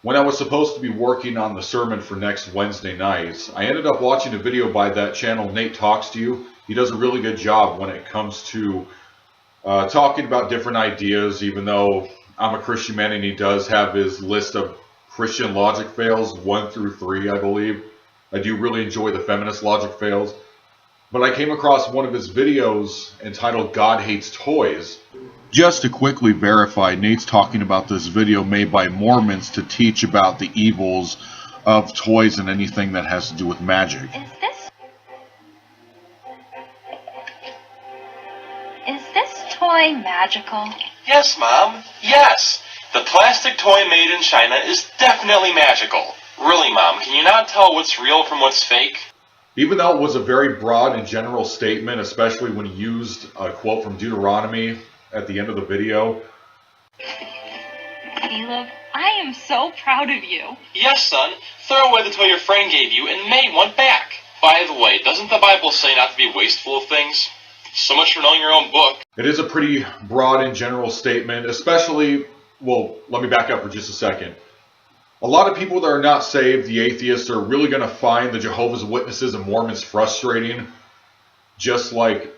when I was supposed to be working on the sermon for next Wednesday night, I ended up watching a video by that channel, Natetalkstoyou. He does a really good job when it comes to talking about different ideas, even though I'm a Christian man and he does have his list of Christian logic fails, 1 through 3, I believe. I do really enjoy the feminist logic fails. But I came across one of his videos entitled God Hates Toys. Just to quickly verify, Nate's talking about this video made by Mormons to teach about the evils of toys and anything that has to do with magic. Is this toy magical? Yes, Mom. Yes. The plastic toy made in China is definitely magical. Really, Mom, can you not tell what's real from what's fake? Even though it was a very broad and general statement, especially when he used a quote from Deuteronomy at the end of the video. Caleb, I am so proud of you. Yes, son. Throw away the toy your friend gave you and may want back. By the way, doesn't the Bible say not to be wasteful of things? So much for knowing your own book. It is a pretty broad and general statement, especially, well, let me back up for just a second. A lot of people that are not saved, the atheists, are really going to find the Jehovah's Witnesses and Mormons frustrating, just like,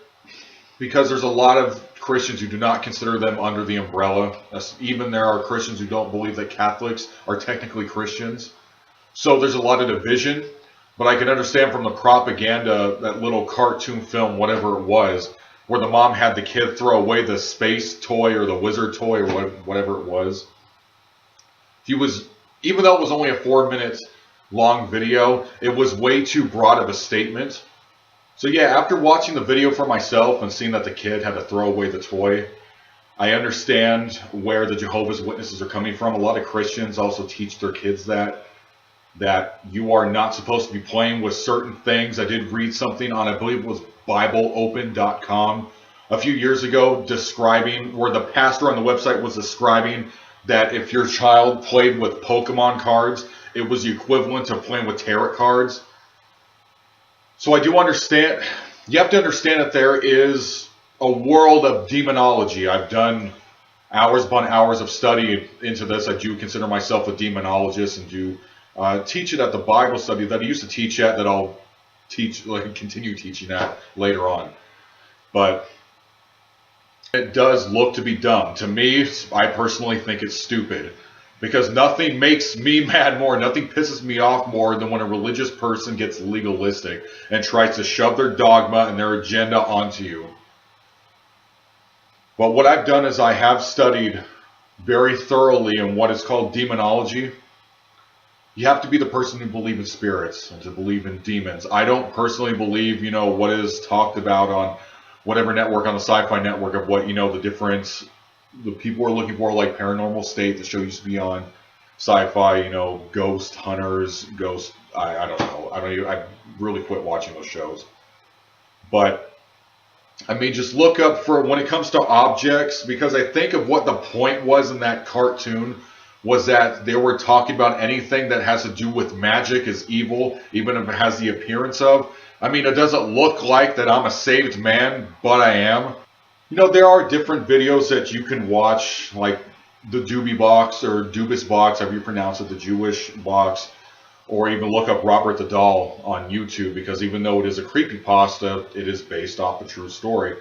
because there's a lot of Christians who do not consider them under the umbrella. Even there are Christians who don't believe that Catholics are technically Christians. So there's a lot of division, but I can understand from the propaganda, that little cartoon film, whatever it was, where the mom had the kid throw away the space toy or the wizard toy or whatever it was. Even though it was only a 4-minute long video, it was way too broad of a statement. So yeah, after watching the video for myself and seeing that the kid had to throw away the toy, I understand where the Jehovah's Witnesses are coming from. A lot of Christians also teach their kids that you are not supposed to be playing with certain things. I did read something on, I believe it was BibleOpen.com a few years ago, describing, where the pastor on the website was describing that if your child played with Pokemon cards, it was the equivalent to playing with tarot cards. So I do understand, you have to understand that there is a world of demonology. I've done hours upon hours of study into this. I do consider myself a demonologist and do teach it at the Bible study that I used to teach at, that I'll continue teaching at later on. But it does look to be dumb. To me, I personally think it's stupid. Because nothing makes me mad more, nothing pisses me off more than when a religious person gets legalistic and tries to shove their dogma and their agenda onto you. But what I've done is I have studied very thoroughly in what is called demonology. You have to be the person who believes in spirits and to believe in demons. I don't personally believe, what is talked about on whatever network, on the Sci-Fi Network, of what, the people are looking for, like Paranormal State, the show used to be on Sci-Fi, ghost hunters, I don't know. I really quit watching those shows. But, just look up for, when it comes to objects, because I think of what the point was in that cartoon, was that they were talking about anything that has to do with magic is evil, even if it has the appearance of. It doesn't look like that I'm a saved man, but I am. There are different videos that you can watch, like the Doobie Box or Dubis Box, however you pronounce it, the Jewish box, or even look up Robert the Doll on YouTube, because even though it is a creepypasta, it is based off a true story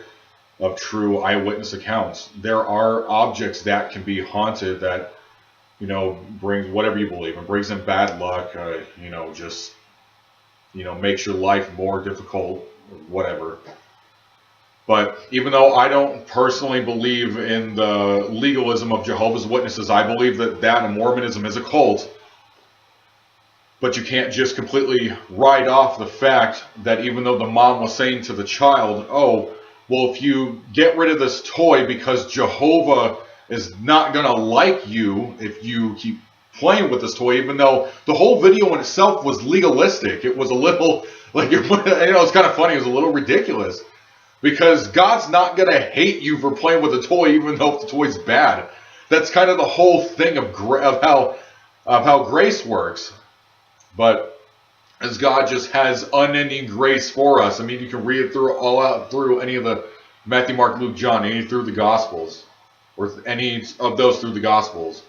of true eyewitness accounts. There are objects that can be haunted that, brings whatever you believe in, brings in bad luck, makes your life more difficult, whatever. But even though I don't personally believe in the legalism of Jehovah's Witnesses, I believe that Mormonism is a cult. But you can't just completely write off the fact that even though the mom was saying to the child, oh, well, if you get rid of this toy because Jehovah is not going to like you if you keep playing with this toy, even though the whole video in itself was legalistic. It was a little, it's kind of funny, it was a little ridiculous. Because God's not going to hate you for playing with a toy, even though if the toy's bad. That's kind of the whole thing of how grace works. But as God just has unending grace for us. You can read it through any of the Matthew, Mark, Luke, John, any through the Gospels, or any of those through the Gospels.